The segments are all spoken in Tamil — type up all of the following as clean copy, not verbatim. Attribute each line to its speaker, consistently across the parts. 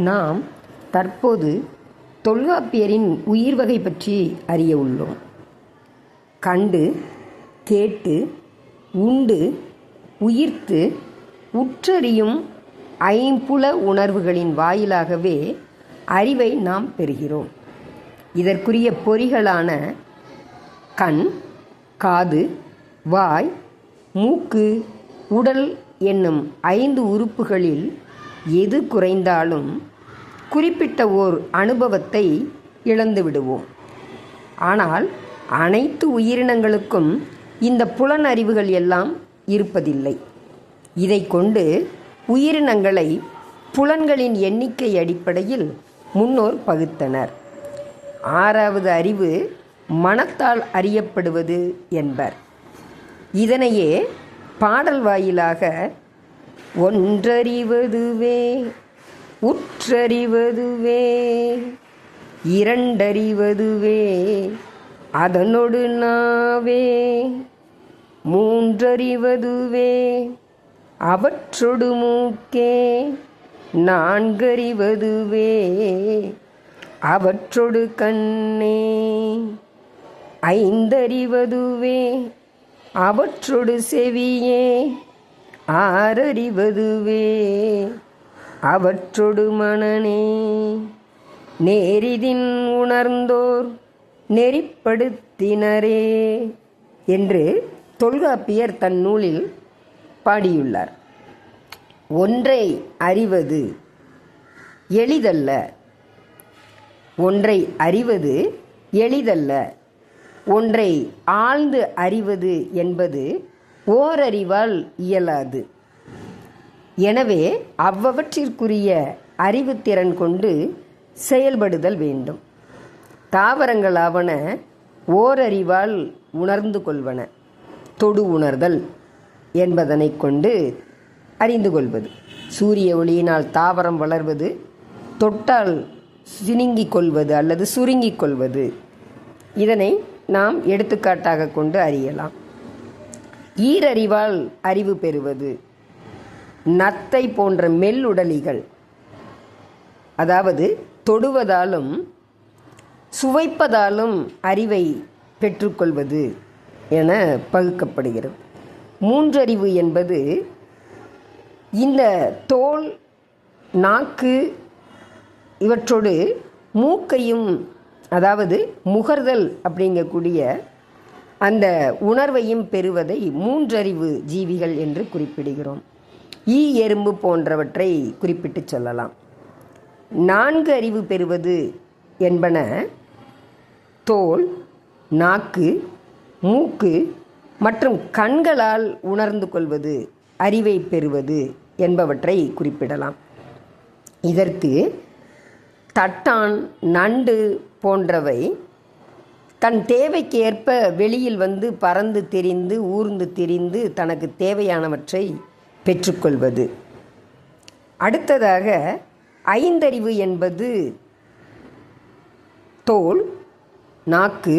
Speaker 1: நாம் தற்போது தொல்காப்பியரின் உயிர் வகை பற்றி அறிய உள்ளோம். கண்டு, கேட்டு, உண்டு, உயிர்த்து, உற்றறியும் ஐம்புல உணர்வுகளின் வாயிலாகவே அறிவை நாம் பெறுகிறோம். இதற்குரிய பொறிகளான கண், காது, வாய், மூக்கு, உடல் என்னும் 5 உறுப்புகளில் எது குறைந்தாலும் குறிப்பிட்ட ஓர் அனுபவத்தை இழந்து விடுவோம். ஆனால் அனைத்து உயிரினங்களுக்கும் இந்த புலனறிவுகள் எல்லாம் இருப்பதில்லை. இதை கொண்டு உயிரினங்களை புலன்களின் எண்ணிக்கை அடிப்படையில் முன்னோர் பகுத்தனர். 6வது அறிவு மனத்தால் அறியப்படுவது என்பர். இதனையே பாடல் வாயிலாக ஒன்றறிவதுவே, உற்றறிவதுவே, இரண்டறிவதுவே, அதனொடு நாவே, மூன்றறிவதுவே, அவற்றொடு மூக்கே, நான்கறிவதுவே, அவற்றொடு கண்ணே, ஐந்தறிவதுவே, அவற்றொடு செவியே, ஆறறிவதுவே, அவற்றொடு மனனே, நேரிதின் உணர்ந்தோர் நெறிப்படுத்தினரே என்று தொல்காப்பியர் தன் நூலில் பாடியுள்ளார். ஒன்றை அறிவது எளிதல்ல, ஒன்றை அறிவது எளிதல்ல, ஒன்றை ஆழ்ந்து அறிவது என்பது ஓரறிவால் இயலாது. எனவே அவ்வவற்றிற்குரிய அறிவுத்திறன் கொண்டு செயல்படுதல் வேண்டும். தாவரங்களாவன ஓரறிவால் உணர்ந்து கொள்வன. தொடு உணர்தல் என்பதனை கொண்டு அறிந்து கொள்வது. சூரிய ஒளியினால் தாவரம் வளர்வது, தொட்டால் சினுங்கிக் கொள்வது அல்லது சுருங்கிக் கொள்வது, இதனை நாம் எடுத்துக்காட்டாக கொண்டு அறியலாம். ஈரறிவால் அறிவு பெறுவது, நத்தை போன்ற மெல்லுடலிகள், அதாவது தொடுவதாலும் சுவைப்பதாலும் அறிவை பெற்றுக்கொள்வது என பகுக்கப்படுகிறது. மூன்றறிவு என்பது இந்த தோல், நாக்கு இவற்றோடு மூக்கையும், அதாவது முகர்தல் அப்படிங்கக்கூடிய அந்த உணர்வையும் பெறுவதை மூன்றறிவு ஜீவிகள் என்று குறிப்பிடுகிறோம். ஈ, எறும்பு போன்றவற்றை குறிப்பிட்டு சொல்லலாம். 4 அறிவு பெறுவது என்பன தோல், நாக்கு, மூக்கு மற்றும் கண்களால் உணர்ந்து கொள்வது, அறிவை பெறுவது என்பவற்றை குறிப்பிடலாம். இதற்கு தட்டான், நண்டு போன்றவை தன் தேவைக்கு ஏற்ப வெளியில் வந்து பறந்து திரிந்து ஊர்ந்து திரிந்து தனக்கு தேவையானவற்றை பெற்றுக்கொள்வது. அடுத்ததாக ஐந்தறிவு என்பது தோல், நாக்கு,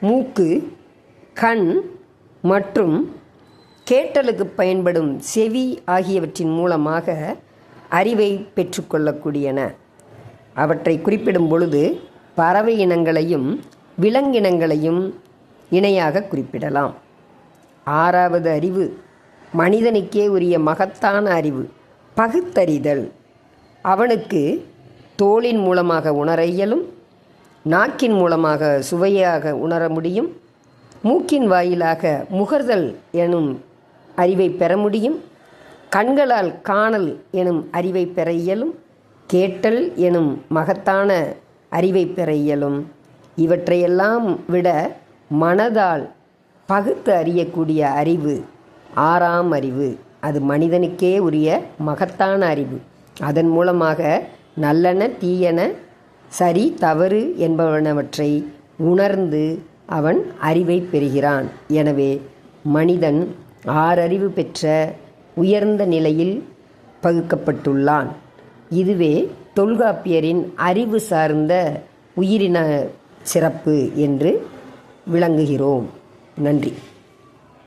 Speaker 1: மூக்கு, கண் மற்றும் கேட்டலுக்கு பயன்படும் செவி ஆகியவற்றின் மூலமாக அறிவை பெற்றுக்கொள்ளக்கூடியன. அவற்றை குறிப்பிடும் பொழுது பறவை இனங்களையும் விலங்கினங்களையும் இணையாக குறிப்பிடலாம். 6வது அறிவு மனிதனுக்கே உரிய மகத்தான அறிவு, பகுத்தறிதல். அவனுக்கு தோலின் மூலமாக உணர இயலும், நாக்கின் மூலமாக சுவையாக உணர முடியும், மூக்கின் வாயிலாக முகர்தல் எனும் அறிவை பெற முடியும், கண்களால் காணல் எனும் அறிவை பெற இயலும், கேட்டல் எனும் மகத்தான அறிவை பெற இயலும். இவற்றையெல்லாம் விட மனதால் பகுத்து அறியக்கூடிய அறிவு 6ஆம் அறிவு. அது மனிதனுக்கே உரிய மகத்தான அறிவு. அதன் மூலமாக நல்லன, தீயன, சரி, தவறு என்பவனவற்றை உணர்ந்து அவன் அறிவை பெறுகிறான். எனவே மனிதன் 6 அறிவு பெற்ற உயர்ந்த நிலையில் பகுக்கப்பட்டுள்ளான். இதுவே தொல்காப்பியரின் அறிவு சார்ந்த உயிரின சிறப்பு என்று விளங்குகிறோம். நன்றி.